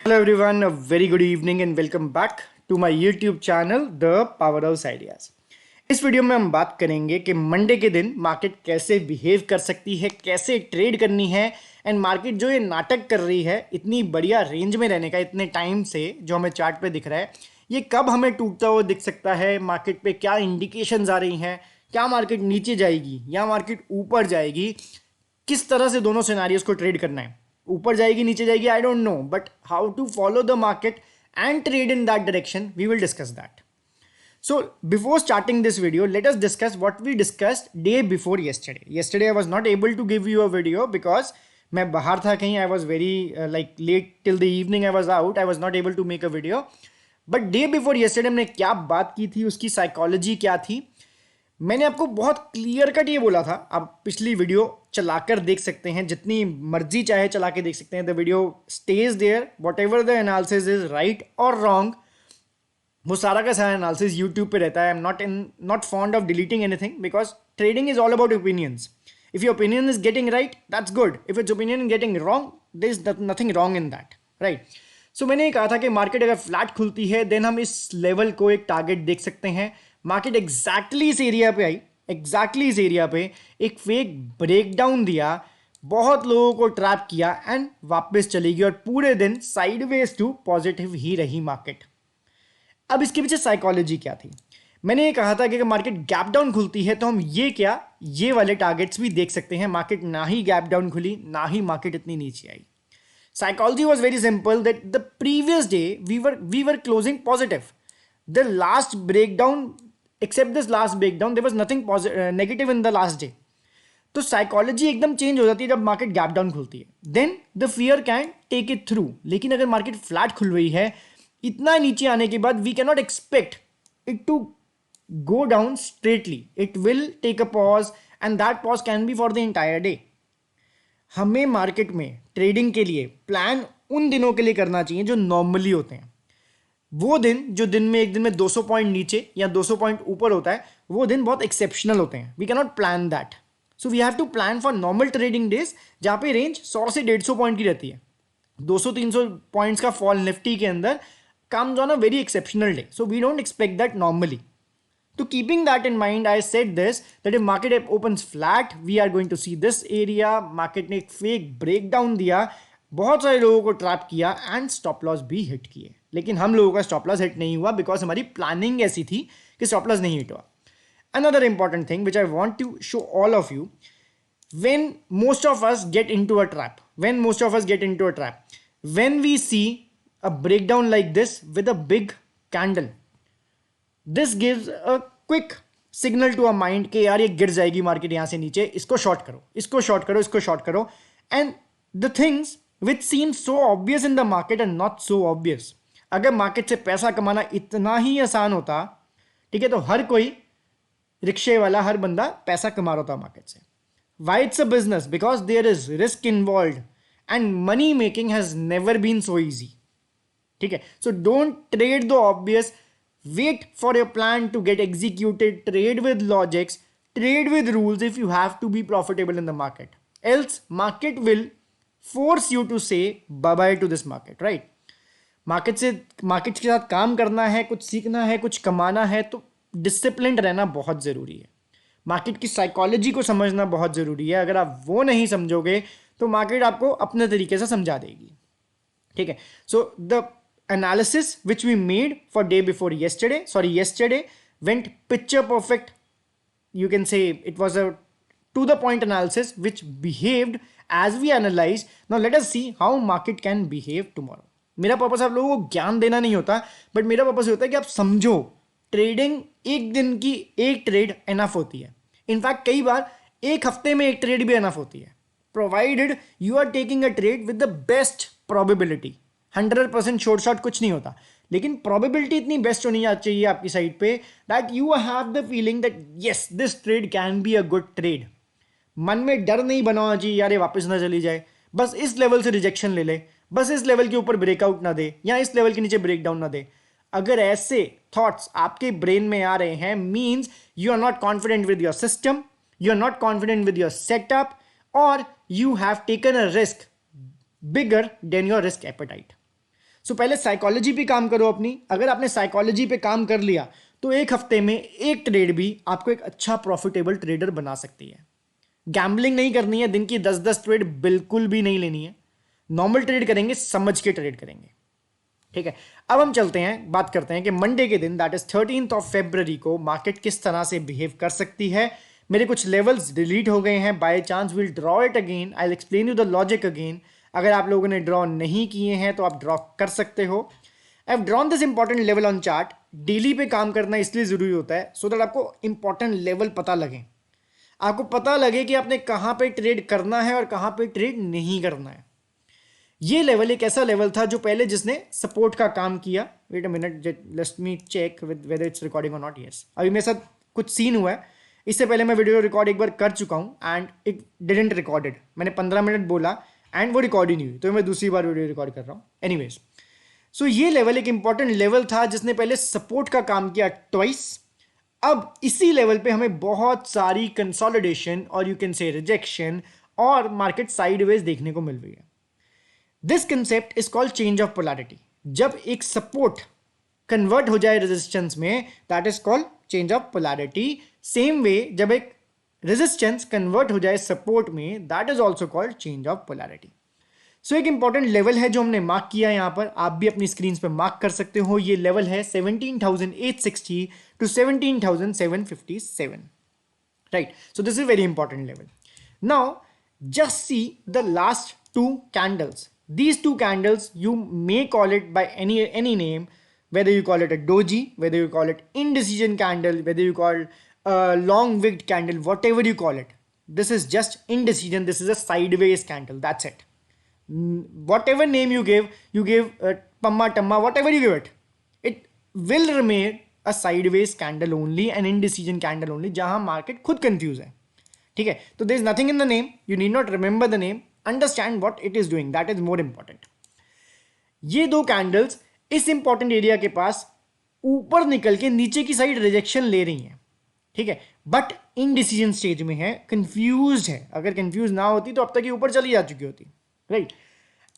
Hello everyone, a very good evening and welcome back to my YouTube channel The Powerhouse Ideas। इस video में हम बात करेंगे कि मंडे के दिन मार्केट कैसे बिहेव कर सकती है, कैसे ट्रेड करनी है एंड मार्केट जो ये नाटक कर रही है इतनी बढ़िया रेंज में रहने का इतने टाइम से जो हमें चार्ट पे दिख रहा है, ये कब हमें टूटता हुआ दिख सकता है, मार्केट पे क्या इंडिकेशंस आ रही हैं, क्या मार्केट नीचे जाएगी या मार्केट ऊपर जाएगी, किस तरह से दोनों सिनारियोज को ट्रेड करना है, ऊपर जाएगी नीचे जाएगी I don't know, but how to follow the market and trade in that direction we will discuss that. So before starting this video, let us discuss what we discussed day before yesterday. Yesterday I was not able to give you a video because मैं बाहर था कहीं, I was very like late till the evening I was out, I was not able to make a video. But day before yesterday हमने क्या बात की थी, उसकी साइकोलॉजी क्या थी, मैंने आपको बहुत क्लियर कट ये बोला था। आप पिछली वीडियो चलाकर देख सकते हैं, जितनी मर्जी चाहे चला के देख सकते हैं। The video stays there, whatever the analysis is right और रॉन्ग, वो सारा का सारा एनालिसिस यूट्यूब पे रहता है। I am not fond of deleting anything because trading is all about opinions. If your opinion is getting right that's good, if its opinion is getting wrong there is nothing wrong in that, right. So मैंने कहा था कि market अगर flat खुलती है then हम इस level को एक टारगेट देख सकते हैं। मार्केट एग्जैक्टली इस एरिया पे आई, एग्जैक्टली इस एरिया पे एक फेक ब्रेकडाउन दिया, बहुत लोगों को ट्रैप किया एंड वापस चली गई और पूरे दिन साइडवेज टू पॉजिटिव ही रही मार्केट। अब इसके पीछे साइकोलॉजी क्या थी? मैंने ये कहा था कि अगर मार्केट गैप डाउन खुलती है तो हम ये वाले टारगेट्स भी देख सकते हैं। मार्केट ना ही गैप डाउन खुली, ना ही मार्केट इतनी नीचे आई। Psychology was very simple that the previous day we were closing positive. The last breakdown, except this last breakdown, there was nothing negative in the last day. तो psychology एकदम change हो जाती है जब मार्केट गैप डाउन खुलती है। Then the fear can take it through. लेकिन अगर मार्केट फ्लैट खुल रही है इतना नीचे आने के बाद, we can not expect it to go down straightly. It will take a pause and that pause can be for the entire day. हमें मार्केट में ट्रेडिंग के लिए प्लान उन दिनों के लिए करना चाहिए जो नॉर्मली होते हैं। वो दिन जो दिन में एक दिन में 200 पॉइंट नीचे या 200 पॉइंट ऊपर होता है, वो दिन बहुत एक्सेप्शनल होते हैं। We can not plan that, so we have to plan for normal trading days जहां पे रेंज 100 से 150 पॉइंट की रहती है। 200-300 पॉइंट्स का फॉल निफ्टी के अंदर comes on a very exceptional day, so we don't expect that normally. So keeping that in mind, I said this, that if market opens flat, we are going to see this area. Market ने एक fake breakdown दिया, बहुत सारे लोगों को trap किया and stop loss भी hit किए। लेकिन हम लोगों का स्टॉप लॉस हिट नहीं हुआ बिकॉज हमारी प्लानिंग ऐसी थी कि स्टॉप लॉस नहीं हिट हुआ। Another important thing which I want to show all of you, when most of us get into a trap, when we see a breakdown like this with a big candle, this gives a quick signal to our mind कि यार ये गिर जाएगी market यहाँ से नीचे, इसको short करो, इसको शॉर्ट करो, इसको शॉर्ट करो। And the things which seem so obvious in the market and not so obvious. अगर मार्केट से पैसा कमाना इतना ही आसान होता, ठीक है, तो हर कोई रिक्शे वाला, हर बंदा पैसा कमा रहा होता मार्केट से। Why it's a business? Because there is risk involve and money making has never been so easy, ठीक है। So don't trade the obvious, wait for your plan to get executed, trade with logics, trade with rules if you have to be profitable in the market, else market will force you to say bye bye to this market, right? Market के साथ काम करना है, कुछ सीखना है, कुछ कमाना है, तो डिसिप्लिन रहना बहुत ज़रूरी है। मार्केट की साइकोलॉजी को समझना बहुत ज़रूरी है। अगर आप वो नहीं समझोगे तो मार्केट आपको अपने तरीके से समझा देगी, ठीक है। So the analysis which we made for day before yesterday went picture perfect. You can say it was a to the point analysis which behaved as we analyzed. Now let us see how market can behave tomorrow. मेरा purpose आप लोगों को ज्ञान देना नहीं होता, but मेरा purpose होता है कि आप समझो ट्रेडिंग एक दिन की एक ट्रेड एनफ होती है। इनफैक्ट कई बार एक हफ्ते में एक ट्रेड भी एनफ होती है, provided you are taking a trade with the best probability. 100% short कुछ नहीं होता, लेकिन प्रोबेबिलिटी इतनी बेस्ट होनी चाहिए आपकी साइड पे that you have the feeling that yes this trade can be a good trade. मन में डर नहीं बनाना चाहिए यार ये वापस ना चली जाए, बस इस लेवल से रिजेक्शन ले ले, बस इस लेवल के ऊपर ब्रेकआउट ना दे या इस लेवल के नीचे ब्रेकडाउन ना दे। अगर ऐसे थॉट्स आपके ब्रेन में आ रहे हैं, means you are not confident with your system, you are not confident with your setup, और you have taken a risk bigger than your risk appetite. So पहले साइकोलॉजी पे काम करो अपनी। अगर आपने साइकोलॉजी पे काम कर लिया तो एक हफ्ते में एक ट्रेड भी आपको एक अच्छा प्रॉफिटेबल ट्रेडर बना सकती है। गैम्बलिंग नहीं करनी है, दिन की 10-10 ट्रेड बिल्कुल भी नहीं लेनी है। नॉर्मल ट्रेड करेंगे, समझ के ट्रेड करेंगे, ठीक है। अब हम चलते हैं, बात करते हैं कि मंडे के दिन that is 13th of February को मार्केट किस तरह से बिहेव कर सकती है। मेरे कुछ लेवल्स डिलीट हो गए हैं, by chance will draw it again, I will explain you the logic again. अगर आप लोगों ने ड्रॉ नहीं किए हैं तो आप ड्रॉ कर सकते हो। I have drawn this important level on chart. Daily पे काम करना इसलिए जरूरी होता है सो दैट आपको इंपॉर्टेंट लेवल पता लगे, आपको पता लगे कि आपने कहां पे ट्रेड करना है और कहां पे ट्रेड नहीं करना है। ये लेवल एक ऐसा लेवल था जो पहले जिसने सपोर्ट का काम किया। Wait a minute, let me check with whether it's recording or not. Yes, अभी मेरे साथ कुछ सीन हुआ है, इससे पहले मैं वीडियो रिकॉर्ड एक बार कर चुका हूं एंड इट डिडंट रिकॉर्डेड। मैंने 15 मिनट बोला एंड वो रिकॉर्ड ही नहीं हुई, तो मैं दूसरी बार वीडियो रिकॉर्ड कर रहा हूं। एनीवेज, सो ये लेवल एक इंपॉर्टेंट लेवल था जिसने पहले सपोर्ट का काम किया ट्वाइस। अब इसी लेवल पे हमें बहुत सारी कंसोलिडेशन और यू कैन से रिजेक्शन और मार्केट साइडवेज देखने को मिल रही है। This concept is called change of polarity. जब एक सपोर्ट कन्वर्ट हो जाए रेजिस्टेंस में, that is called change of polarity. Same way जब एक रेजिस्टेंस कन्वर्ट हो जाए सपोर्ट में, that is also called change of polarity. So एक इंपॉर्टेंट लेवल है जो हमने मार्क किया यहां पर, आप भी अपनी स्क्रीन पर मार्क कर सकते हो। ये लेवल है 17,860 to 17,757, right. So this is very important level. Now just see the last two candles. These two candles, you may call it by any name, whether you call it a doji, whether you call it indecision candle, whether you call it a long wicked candle, whatever you call it. This is just indecision. This is a sideways candle. That's it. Whatever name you give pamma tamma, whatever you give it, it will remain a sideways candle only, an indecision candle only, जहां market खुद confuse है, ठीक है। तो there is nothing in the name. You need not remember the name. Understand what it is doing. That is more important. ये दो candles इस important area के पास ऊपर निकल के नीचे की साइड रिजेक्शन ले रही हैं, ठीक है, बट इनडिसीजन स्टेज में है, कंफ्यूज है। अगर कंफ्यूज ना होती तो अब तक ये ऊपर चली जा चुकी होती, राइट।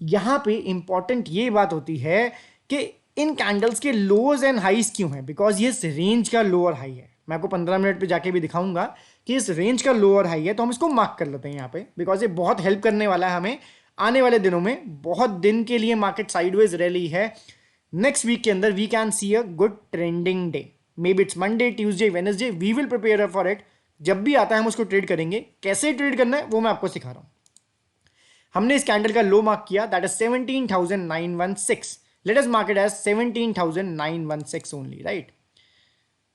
यहां पे इंपॉर्टेंट ये बात होती है कि इन कैंडल्स के लोज एंड हाईज क्यों हैं, बिकॉज ये इस रेंज का लोअर हाई है। मैं आपको 15 मिनट पे जाके भी दिखाऊंगा कि इस रेंज का लोअर हाई है, तो हम इसको मार्क कर लेते हैं यहाँ पे, बिकॉज ये बहुत हेल्प करने वाला है हमें आने वाले दिनों में। बहुत दिन के लिए मार्केट साइडवेज रैली है, नेक्स्ट वीक के अंदर we can see a good trending day, maybe it's Monday, Tuesday, Wednesday, we will prepare for it. जब भी आता है हम उसको ट्रेड करेंगे, कैसे ट्रेड करना है वो मैं आपको सिखा रहा हूँ। हमने इस कैंडल का लो मार्क किया, that is 17,916। Let us mark it as 17,916 only, right.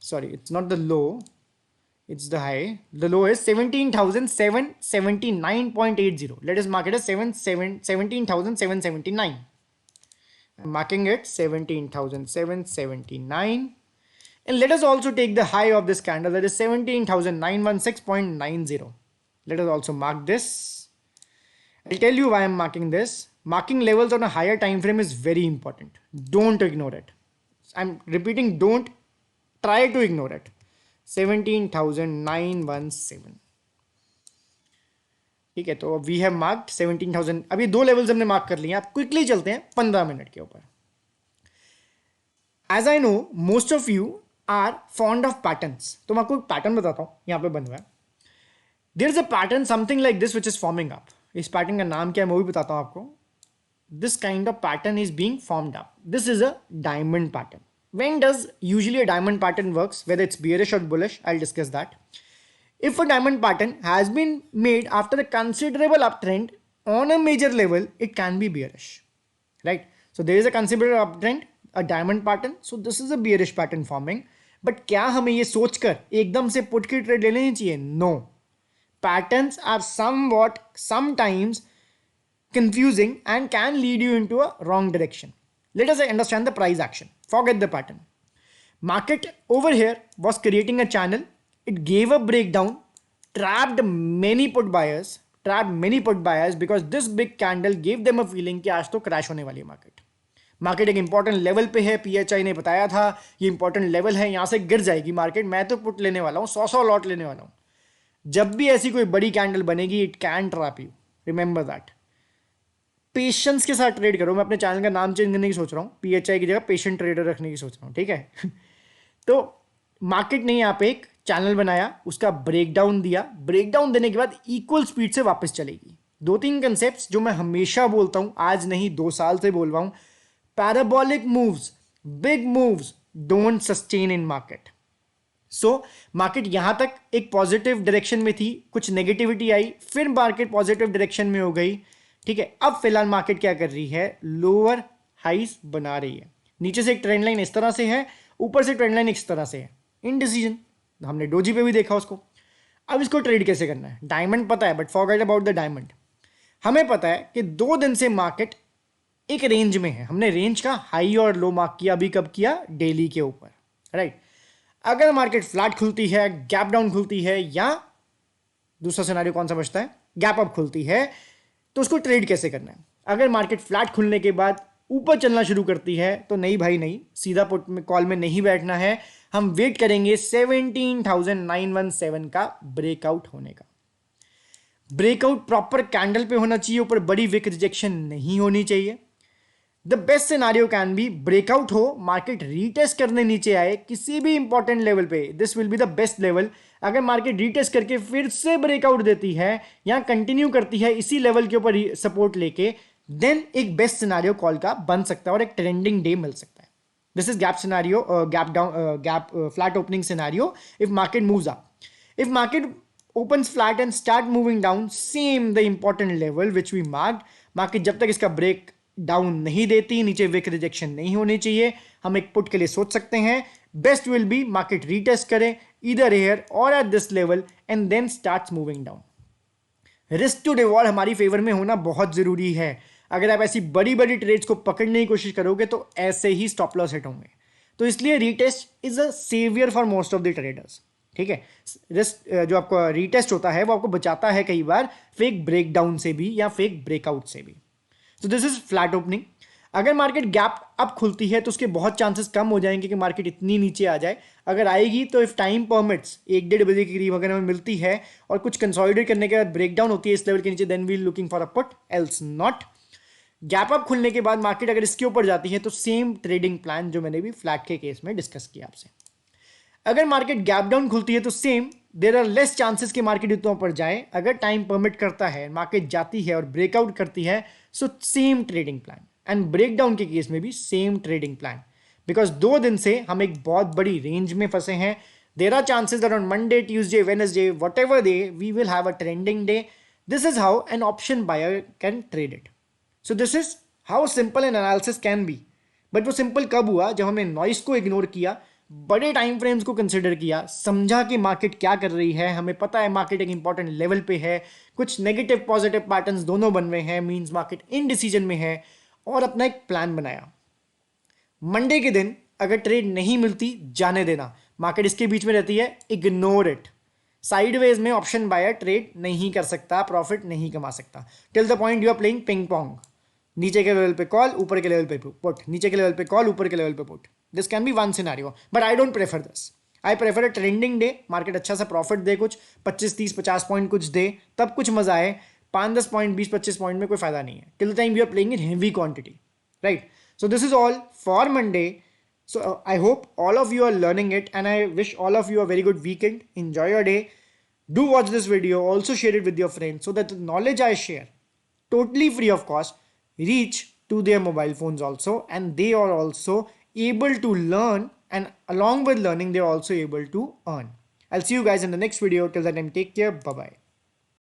Sorry, it's not the low, it's the high. The low is 17,779.80. Let us mark it as 17,779. I'm marking it 17,779. And let us also take the high of this candle, that is 17,916.90. Let us also mark this. I'll tell you why I'm marking this. Marking levels on a higher time frame is very important. Don't ignore it. I'm repeating, don't try to ignore it. 17,917, ठीक है। तो we have marked 17,000। अभी दो levels हमने mark कर लिए, आप quickly चलते हैं 15 मिनट के ऊपर। As I know most of you are fond of patterns, तो मैं आपको एक पैटर्न बताता हूं, यहां पे बन हुआ है। There is a pattern something like this which is forming up. इस पैटर्न का नाम क्या है मैं वो भी बताता हूं आपको। This kind of pattern is being formed up. This is a diamond pattern. When does usually a diamond pattern works, whether it's bearish or bullish, I'll discuss that. If a diamond pattern has been made after a considerable uptrend on a major level, it can be bearish, right? So there is a considerable uptrend, a diamond pattern, so this is a bearish pattern forming. But क्या हमें ये सोचकर एकदम से put की trade ले लेनी चाहिए? No. Patterns are sometimes confusing and can lead you into a wrong direction. Let us understand the price action. Forget the pattern. Market over here was creating a channel. It gave a breakdown, trapped many put buyers because this big candle gave them a feeling कि आज तो crash होने वाली है market एक important level पे है। PHI ने बताया था ये इंपॉर्टेंट लेवल है, यहां से गिर जाएगी मार्केट, मैं तो पुट लेने वाला हूं, 100 लॉट लेने वाला हूं। जब भी ऐसी कोई बड़ी कैंडल बनेगी, it can trap you, remember that. Patience के साथ ट्रेड करो। मैं अपने चैनल का नाम चेंज करने की सोच रहा हूँ, PHI की जगह पेशेंट ट्रेडर रखने की सोच रहा हूँ, ठीक है। तो मार्केट ने यहाँ पे एक चैनल बनाया, उसका ब्रेकडाउन दिया, ब्रेकडाउन देने के बाद इक्वल स्पीड से वापस चलेगी। दो तीन कंसेप्ट्स जो मैं हमेशा बोलता हूँ, आज नहीं 2 साल से बोल रहा हूँ, parabolic moves, big moves don't sustain in market. So market यहां तक एक पॉजिटिव डायरेक्शन में थी, कुछ नेगेटिविटी आई, फिर मार्केट पॉजिटिव डायरेक्शन में हो गई, ठीक है। अब फिलहाल मार्केट क्या कर रही है, लोअर हाइस बना रही है। नीचे से एक ट्रेंड लाइन इस तरह से है, ऊपर से ट्रेंड लाइन इस तरह से है, इनडिसीजन। हमने डोजी पे भी देखा उसको। अब इसको ट्रेड कैसे करना है, डायमंड पता है, but forget about the diamond. हमें पता है कि 2 दिन से मार्केट एक रेंज में है। हमने रेंज का हाई और लो मार्क किया, अभी कब किया, डेली के ऊपर, राइट। अगर मार्केट फ्लैट खुलती है, गैप डाउन खुलती है, या दूसरा सिनेरियो कौन सा बचता है, गैप अप खुलती है, तो उसको ट्रेड कैसे करना है। अगर मार्केट फ्लैट खुलने के बाद ऊपर चलना शुरू करती है तो नहीं भाई नहीं, सीधा पुट में कॉल में नहीं बैठना है। हम वेट करेंगे 17,917 का ब्रेकआउट होने का। ब्रेकआउट प्रॉपर कैंडल पे होना चाहिए, ऊपर बड़ी विक रिजेक्शन नहीं होनी चाहिए। The best scenario can be breakout हो, मार्केट रीटेस्ट करने नीचे आए किसी भी इंपॉर्टेंट लेवल पे, this will be the best level. अगर मार्केट रीटेस्ट करके फिर से ब्रेकआउट देती है या कंटिन्यू करती है इसी लेवल के ऊपर सपोर्ट लेके, देन एक बेस्ट सिनारियो कॉल का बन सकता है और एक ट्रेंडिंग डे मिल सकता है। This is gap scenario, gap down, gap flat opening scenario if market moves up. If market opens flat and start moving down, same the important level which we marked, market जब तक इसका break down नहीं देती, नीचे Wick rejection नहीं होनी चाहिए, हम एक पुट के लिए सोच सकते हैं। Best will be market retest करे इधर हेयर और at this level and then starts moving down. Risk to reward हमारी फेवर में होना बहुत जरूरी है। अगर आप ऐसी बड़ी बड़ी ट्रेड्स को पकड़ने की कोशिश करोगे तो ऐसे ही स्टॉप लॉस हिट होंगे। तो इसलिए retest is a saviour for most of the traders, ठीक है। रिस्क जो आपका रीटेस्ट होता है वो आपको बचाता है कई बार फेक ब्रेकडाउन से भी या फेक ब्रेकआउट से भी। तो दिस इज फ्लैट ओपनिंग। अगर मार्केट गैप अप खुलती है तो उसके बहुत चांसेस कम हो जाएंगे कि मार्केट इतनी नीचे आ जाए। अगर आएगी तो इफ टाइम परमिट्स 1-1.5 बजे के करीब अगर हमें मिलती है और कुछ कंसोलिडेट करने के बाद ब्रेकडाउन होती है इस लेवल के नीचे, then we looking for a put, else not. Gap up खुलने के बाद मार्केट अगर इसके ऊपर जाती है तो सेम ट्रेडिंग प्लान जो मैंने भी फ्लैट के केस में डिस्कस किया आपसे। अगर मार्केट गैप डाउन खुलती है तो same, there are less chances कि मार्केट इतना ऊपर जाए। अगर टाइम परमिट करता है, मार्केट जाती है और ब्रेकआउट करती है, so same trading plan. And breakdown के केस में भी सेम ट्रेडिंग प्लान, बिकॉज 2 दिन से हम एक बहुत बड़ी रेंज में फंसे हैं। There are chances that on Monday, Tuesday, Wednesday, whatever day we will have a trending day. This is how an option buyer can trade it. So this is how simple an analysis can be. But वो simple कब हुआ, जब हमने noise को ignore किया, बड़े time frames को consider किया, समझा कि मार्केट क्या कर रही है। हमें पता है मार्केट एक इंपॉर्टेंट लेवल पे है, कुछ नेगेटिव पॉजिटिव पैटर्न्स दोनों बन रहे हैं, मींस मार्केट इनडिसीजन में है, और अपना एक प्लान बनाया। मंडे के दिन अगर ट्रेड नहीं मिलती, जाने देना, मार्केट इसके बीच में रहती है, इग्नोर इट। साइडवेज में ऑप्शन बायर ट्रेड नहीं कर सकता, प्रॉफिट नहीं कमा सकता, till the point you are playing ping pong. नीचे के लेवल पे कॉल, ऊपर के लेवल पे पुट, नीचे के लेवल पे कॉल, ऊपर के लेवल पे put. This can be one scenario, but I don't prefer this. I prefer a trending day, market अच्छा सा प्रॉफिट दे, कुछ 25, 30, 50 पॉइंट कुछ दे, तब कुछ मजा आए। 5-10 पॉइंट, 20-25 पॉइंट में कोई फायदा नहीं है, till the time you are playing in heavy quantity, right. So this is all for Monday. So I hope all of you are learning it, and I wish all of you a very good weekend. Enjoy your day. Do watch this video. Also share it with your friends so that the knowledge I share, totally free of cost, reach to their mobile phones also, and they are also able to learn, and along with learning they are also able to earn. I'll see you guys in the next video. Till that time, take care. Bye bye.